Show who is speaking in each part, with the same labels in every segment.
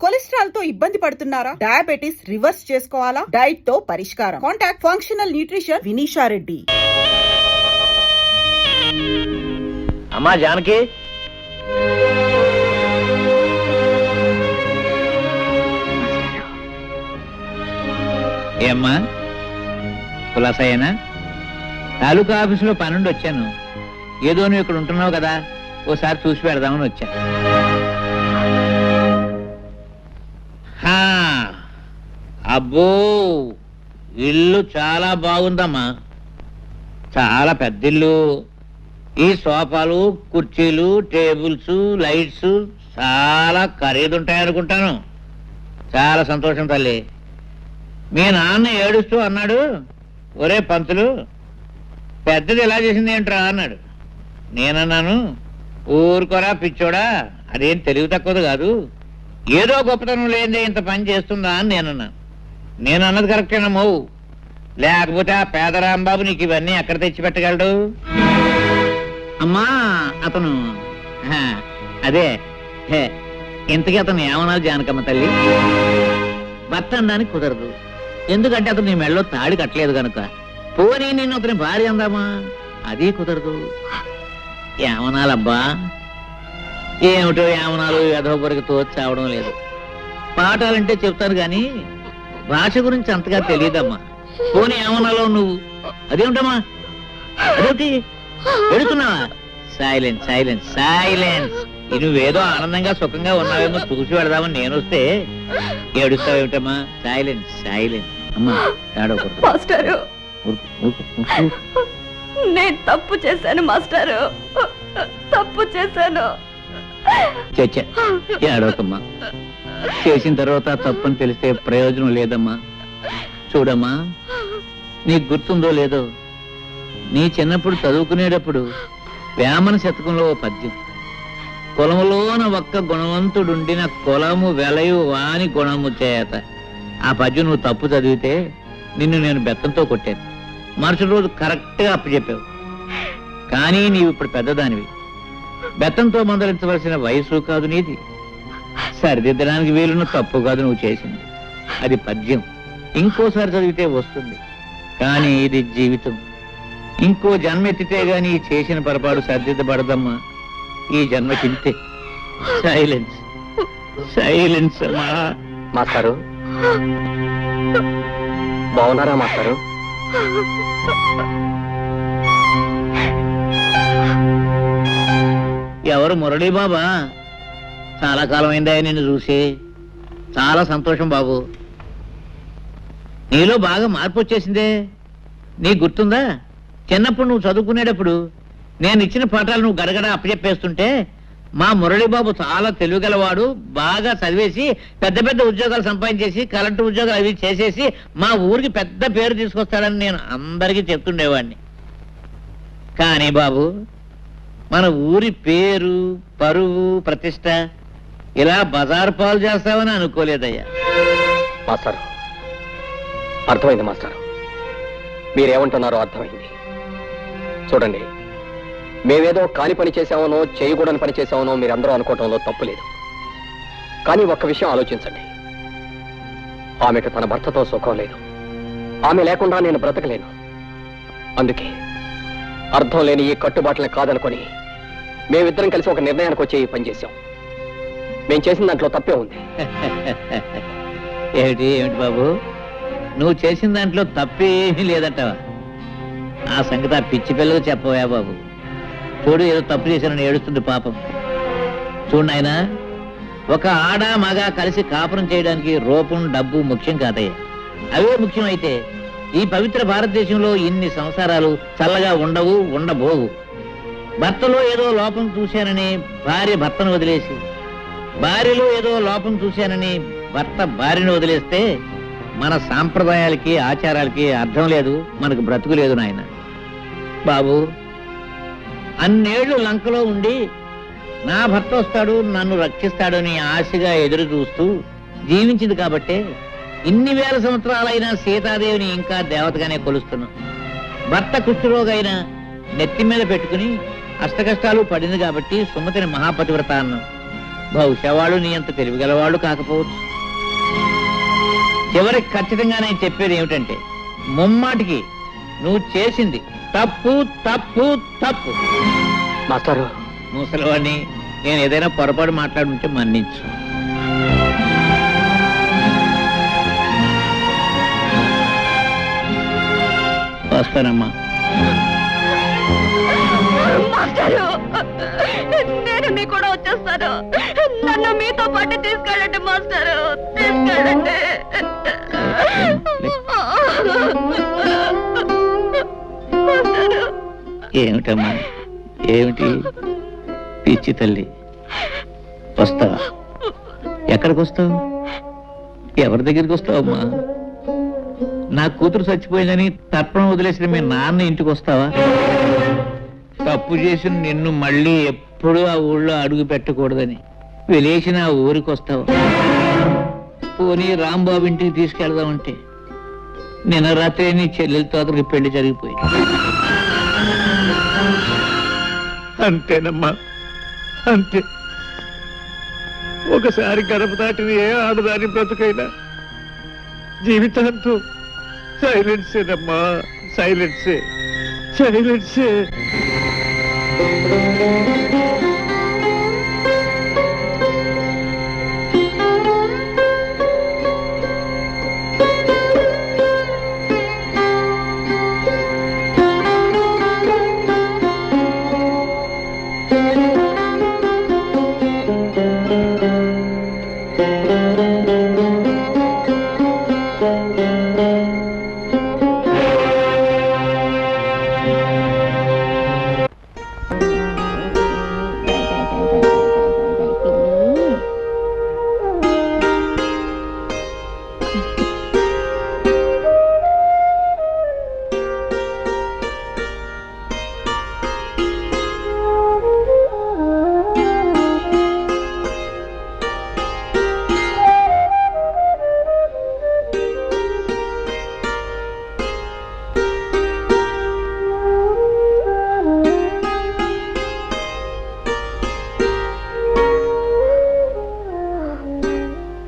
Speaker 1: Cholesterol తో ఇబ్బంది పడుతున్నారా? డయాబెటిస్ రివర్స్ చేసుకోవాలా? డైట్ తో పరిష్కారం. Contact functional nutrition Vinisha Reddy.
Speaker 2: అమ్మా జానకి, ఏమ్మా కులాసయ్యనా? తాలూకా ఆఫీసులో పనుండి వచ్చాను. ఏదో నువ్వు ఇక్కడ ఉంటున్నావు కదా, ఓసారి చూసి పెడదామని వచ్చా. అబ్బో, ఇల్లు చాలా బాగుందమ్మా, చాలా పెద్ద ఇల్లు. ఈ సోఫాలు, కుర్చీలు, టేబుల్స్, లైట్స్ చాలా ఖరీదుంటాయనుకుంటాను. చాలా సంతోషం తల్లి. మీ నాన్న ఏడుస్తూ అన్నాడు, ఒరే పంతులు, పెద్దది ఎలా చేసింది ఏంట్రా అన్నాడు. నేనన్నాను, ఊరుకోరా పిచ్చోడా, అదేం తెలివి తక్కువది కాదు, ఏదో గొప్పతనం లేదే ఇంత పని చేస్తుందా అని నేనన్నాను. నేను అన్నది కరెక్టేనమ్మో, లేకపోతే ఆ పేదరాంబాబు నీకు ఇవన్నీ ఎక్కడ తెచ్చి పెట్టగలడు? అమ్మా అతను అదే ఇంతకీ అతను ఏమన్నాడు జానకమ్మ తల్లి? భర్త అనడానికి కుదరదు, ఎందుకంటే అతను నీ మెడలో తాళి కట్టలేదు కనుక. పోనీ నేను అతని భార్య అందామా, అది కుదరదు. ఏమనాలబ్బా? ఏమిటో ఏమనాలు యథోపరికి తోచావడం లేదు. పాఠాలంటే చెప్తాను గాని భాష గురించి అంతగా తెలియదమ్మా. పోనీ ఏమనాలో నువ్వు? అదేమిటమ్మా, అదేమిటి ఎడుతున్నావా? Silence silence silence. నువ్వేదో ఆనందంగా సుఖంగా ఉన్నావేమో చూసి పెడదామని నేను వస్తే ఏడుస్తావేమిటమ్మా? Silence silence. అమ్మా ఏడవకూడదు.
Speaker 3: మాస్టారు, నేను తప్పు చేశాను మాస్టారు, తప్పు చేశాను.
Speaker 2: చచ్చా ఏడవకమ్మా, చేసిన తర్వాత తప్పని తెలిస్తే ప్రయోజనం లేదమ్మా. చూడమ్మా, నీకు గుర్తుందో లేదో, నీ చిన్నప్పుడు చదువుకునేటప్పుడు వేమన శతకంలో పద్యం, కులములోన ఒక్క గుణవంతుడుండిన కులము వెలయు వాని గుణము చేత. ఆ పద్యం నువ్వు తప్పు చదివితే నిన్ను నేను బెత్తంతో కొట్టాను. మరుసటి రోజు కరెక్ట్గా అప్పచెప్పావు. కానీ నీవు ఇప్పుడు పెద్దదానివి, బెత్తంతో మందలించవలసిన వయసు కాదు నీది. సరిదిద్దడానికి వీలున్న తప్పు కాదు నువ్వు చేసింది. అది పద్యం, ఇంకోసారి చదివితే వస్తుంది. కానీ ఇది జీవితం. ఇంకో జన్మ ఎత్తితే గాని చేసిన పొరపాటు సరిదిద్దబడదమ్మా. ఈ జన్మకింతే. Silence silence. అమ్మా
Speaker 4: మాస్టారు, బాగున్నారా మాస్టారు?
Speaker 2: ఎవరు? మురళీ బాబా? చాలా కాలం అయిందా నిన్ను చూసి. చాలా సంతోషం బాబు. నీలో బాగా మార్పు వచ్చేసిందే. నీకు గుర్తుందా, చిన్నప్పుడు నువ్వు చదువుకునేటప్పుడు నేను ఇచ్చిన పాఠాలు నువ్వు గడగడ అప్పచెప్పేస్తుంటే మా మురళీబాబు చాలా తెలివిగలవాడు, బాగా చదివేసి పెద్ద పెద్ద ఉద్యోగాలు సంపాదించేసి కలెక్టర్ ఉద్యోగాలు అవి చేసేసి మా ఊరికి పెద్ద పేరు తీసుకొస్తాడని నేను అందరికీ చెప్తుండేవాడిని. కానీ బాబు, మన ఊరి పేరు, పరువు, ప్రతిష్ట ఇలా బజారు పాలు చేస్తావని అనుకోలేదయ్యా.
Speaker 4: మాస్టారు, అర్థమైంది మాస్టారు, మీరేమంటున్నారో అర్థమైంది. చూడండి, మేమేదో కాని పని చేశామనో చేయకూడని పని చేశామనో మీరందరూ అనుకోవటంలో తప్పు లేదు. కానీ ఒక్క విషయం ఆలోచించండి, ఆమెకు తన భర్తతో సుఖం లేదు. ఆమె లేకుండా నేను బ్రతకలేను. అందుకే అర్థం లేని ఈ కట్టుబాట్లని కాదనుకొని మేమిద్దరం కలిసి ఒక నిర్ణయానికి వచ్చి ఈ పని చేశాం. మేము చేసిన దాంట్లో తప్పే ఉంది.
Speaker 2: ఏమిటి ఏమిటి బాబు, నువ్వు చేసిన దాంట్లో తప్పేమీ లేదంటావా? ఆ సంగతి ఆ పిచ్చి పిల్లలకు చెప్పవా బాబు? చూడు, ఏదో తప్పు చేశానని ఏడుస్తుంది పాపం. చూడు నాయనా, ఒక ఆడ మగ కలిసి కాపురం చేయడానికి రూపం, డబ్బు ముఖ్యం కాదయ్యా. అవే ముఖ్యం అయితే ఈ పవిత్ర భారతదేశంలో ఇన్ని సంసారాలు చల్లగా ఉండవు, ఉండబోవు. భర్తలో ఏదో లోపం చూశానని భార్య భర్తను వదిలేసి, భార్యలో ఏదో లోపం చూశానని భర్త భార్యను వదిలేస్తే మన సాంప్రదాయాలకి ఆచారాలకి అర్థం లేదు, మనకు బ్రతుకు లేదు నాయన. బాబు, అన్నేళ్లు లంకలో ఉండి నా భర్త వస్తాడు, నన్ను రక్షిస్తాడని ఆశగా ఎదురు చూస్తూ జీవించింది కాబట్టే ఇన్ని వేల సంవత్సరాలైనా సీతాదేవిని ఇంకా దేవతగానే కొలుస్తున్నాం. భర్త కుష్ఠరోగైనా నెత్తి మీద పెట్టుకుని అష్టకష్టాలు పడింది కాబట్టి సుమతిని మహాపతివ్రత అన్నాం. బహుశా వాళ్ళు నీ అంత తెలివిగలవాళ్ళు కాకపోవచ్చు. చివరికి ఖచ్చితంగా నేను చెప్పేది ఏమిటంటే, ముమ్మాటికి నువ్వు చేసింది తప్పు తప్పు తప్పు.
Speaker 4: మాస్టారు,
Speaker 2: ముసలివాడిని, నేను ఏదైనా పొరపాటు మాట్లాడుంటే మన్నించు. వస్తానమ్మా.
Speaker 3: మాస్టారు, నేను మీ కూడా వచ్చేస్తాను. నన్ను మీతో పాటు తీసుకెళ్ళండి మాస్టారు, తీసుకెళ్ళండి. మాస్టారు,
Speaker 2: ఏమిటమ్మా, ఏమిటి పిచ్చి తల్లి? వస్తావా? ఎక్కడికి వస్తావు? ఎవరి దగ్గరికి వస్తావమ్మా? నా కూతురు చచ్చిపోయిందని తర్పణం వదిలేసిన మీ నాన్న ఇంటికి వస్తావా? తప్పు చేసిన నిన్ను మళ్ళీ ఎప్పుడూ ఆ ఊళ్ళో అడుగు పెట్టకూడదని వెలేసిన ఆ ఊరికి వస్తావా? పోనీ రాంబాబు ఇంటికి తీసుకెళ్దామంటే నిన్న రాత్రి నీ చెల్లెలతో అతనికి పెళ్లి జరిగిపోయింది. అంతేనమ్మా, అంతే. ఒకసారి గడప దాటిన ఏ ఆడదాని బ్రతుకైనా జీవితాంతో సైలెన్సేనమ్మా, సైలెన్సే, సైలెన్సే.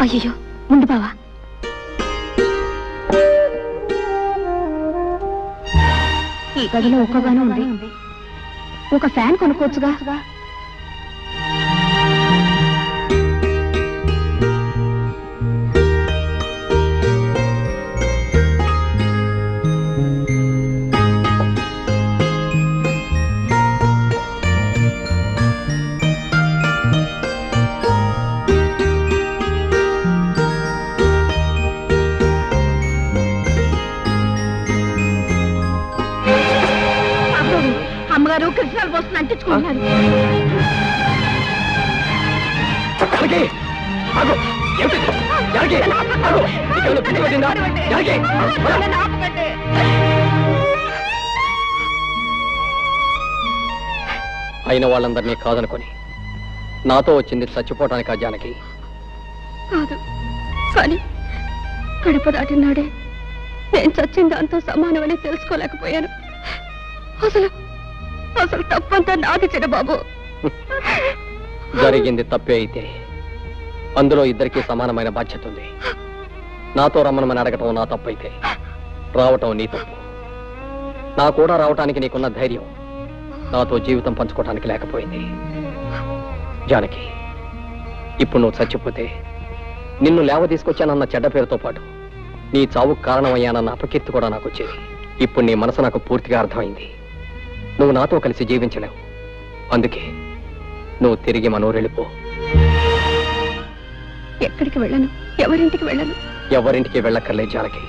Speaker 3: అయ్యో, ఉండు బావా. ఈ గదిలో ఒక్కగానే ఉంది, ఒక ఫ్యాన్ కొనుక్కోవచ్చుగా. అమ్మగారు కృష్ణాలు పోస్తున్న అంటించుకుంటున్నారు.
Speaker 4: అయిన వాళ్ళందరినీ కాదనుకొని నాతో వచ్చింది చచ్చిపోవటానికి. ఆ జానకి
Speaker 3: కాదు, కానీ గడప దాటినాడే నేను చచ్చిన దాంతో సమానమని తెలుసుకోలేకపోయాను. అసలు అసలు తప్పంతా నాది చిన్నబాబు.
Speaker 4: జరిగింది తప్పే అయితే అందులో ఇద్దరికీ సమానమైన బాధ్యత ఉంది. నాతో రమ్మనమని అడగటం నా తప్పైతే రావటం నీ తప్పు. నా కూడా రావటానికి నీకున్న ధైర్యం నాతో జీవితం పంచుకోవటానికి లేకపోయింది. జానకి, ఇప్పుడు నువ్వు చచ్చిపోతే నిన్ను లేవ తీసుకొచ్చానన్న చెడ్డ పేరుతో పాటు నీ చావుకు కారణమయ్యానన్న అపకీర్తి కూడా నాకు వచ్చేది. ఇప్పుడు నీ మనసు నాకు పూర్తిగా అర్థమైంది. నువ్వు నాతో కలిసి జీవించలేవు. అందుకే నువ్వు తిరిగి మనూరు వెళ్ళిపో.
Speaker 3: ఎక్కడికి వెళ్ళను, ఎవరింటికి వెళ్ళను.
Speaker 4: ఎవరింటికి వెళ్ళక్కర్లేదు జానకి.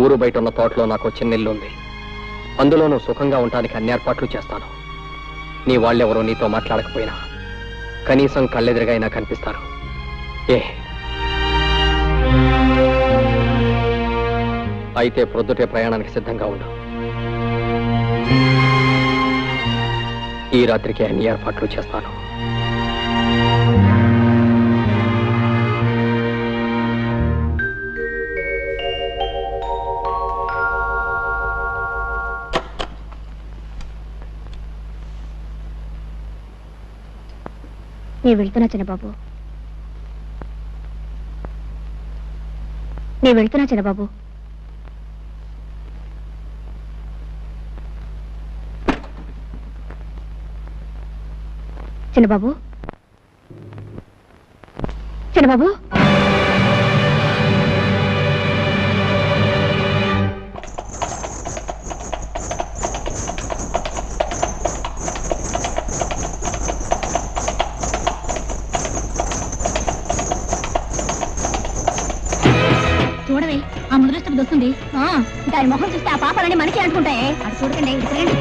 Speaker 4: ఊరు బయట ఉన్న తోటలో నాకు చిన్న ఇల్లు ఉంది. అందులో నువ్వు సుఖంగా ఉండడానికి అన్ని ఏర్పాట్లు చేస్తాను. నీ వాళ్ళెవరో నీతో మాట్లాడకపోయినా కనీసం కళ్ళెదురుగా అయినా కనిపిస్తారు. అయితే ప్రొద్దుటే ప్రయాణానికి సిద్ధంగా ఉండు. ఈ రాత్రికి అన్ని ఏర్పాట్లు చేస్తాను.
Speaker 3: నేను వెళ్తున్నా చిన్నబాబు, నేను వెళ్తున్నా చిన్నబాబు. చిన్నబాబు, చిన్నబాబు, చూడవే ఆ ముద్రష్టం వస్తుంది. దాని మొహం చూస్తే ఆ పాపాలన్నీ మనకి అంటుకుంటాయే. అది చూడకండి, తిరగండి.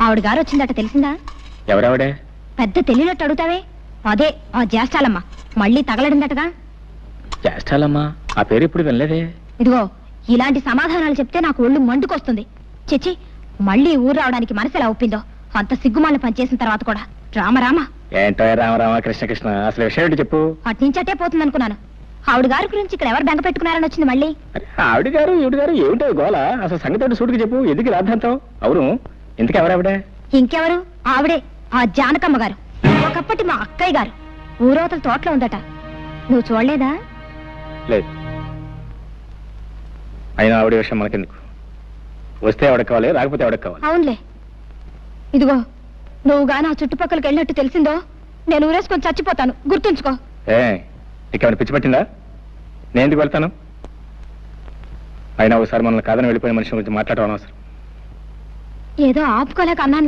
Speaker 3: ఆవిడ గారు వచ్చిందట, తెలిసిందా?
Speaker 4: ఎవరెవడే?
Speaker 3: పెద్ద తెలియనట్టు అడుగుతావే. అదే ఆ జ్యేష్ఠాలమ్మ మళ్ళీ తగలడిందటగా.
Speaker 4: చేస్తాలమ్మా, ఆ పేరు ఇప్పుడు వినలేదే.
Speaker 3: ఇదిగో ఇలాంటి సమాధానాలు చెప్తే నాకు ఒళ్ళు మండుకొస్తుంది. చిచి, మళ్ళీ ఊరు రావడానికి మనసు ఎలా ఒప్పిందో. అంత సిగ్గుమాలను పనిచేసిన తర్వాత కూడా. రామరామ.
Speaker 4: ఏంటో రామరామ కృష్ణ కృష్ణ, అసలు విషయం ఏంటి చెప్పు.
Speaker 3: అట్నుంచటే పోతుందనుకున్నాను. ఆవిడ గారి గురించి ఇక్కడ ఎవరు బెంగ పెట్టుకున్నారని వచ్చింది మళ్ళీ.
Speaker 4: ఆవిడ గారు ఈవిడ గారు ఏమిటో గోల, అసలు సంగతి సూటికి చెప్పు. ఎందుకు రాద్దాంతం? అవును, ఇంతకు ఎవరావిడ?
Speaker 3: ఇంకెవరు? ఆవిడే, ఆ జానకమ్మ గారు. ఒకప్పటి మా అక్కయ్య గారు. ఊరవతల తోటలో ఉందట. నువ్వు చూడలేదా?
Speaker 4: లేదు. అయినా ఆవిడ విషయం మనకెందుకు? వస్తే ఎవడకు కావాలి, రాకపోతే ఎవడకు కావాలి.
Speaker 3: అవునులే. ఇదిగో నువ్వు గాని ఆ చుట్టుపక్కలకి వెళ్ళినట్టు తెలిసిందో నేను ఊరేసుకొని చచ్చిపోతాను, గుర్తుంచుకో.
Speaker 4: నీకేమైనా పిచ్చి పట్టిందా? నేను ఎందుకు వెళ్తాను? అయినా ఒకసారి మనల్ని కాదని వెళ్ళిపోయిన మనిషి గురించి మాట్లాడడం అనవసరం.
Speaker 3: ఏదో ఆపుకోలేక అన్నాను.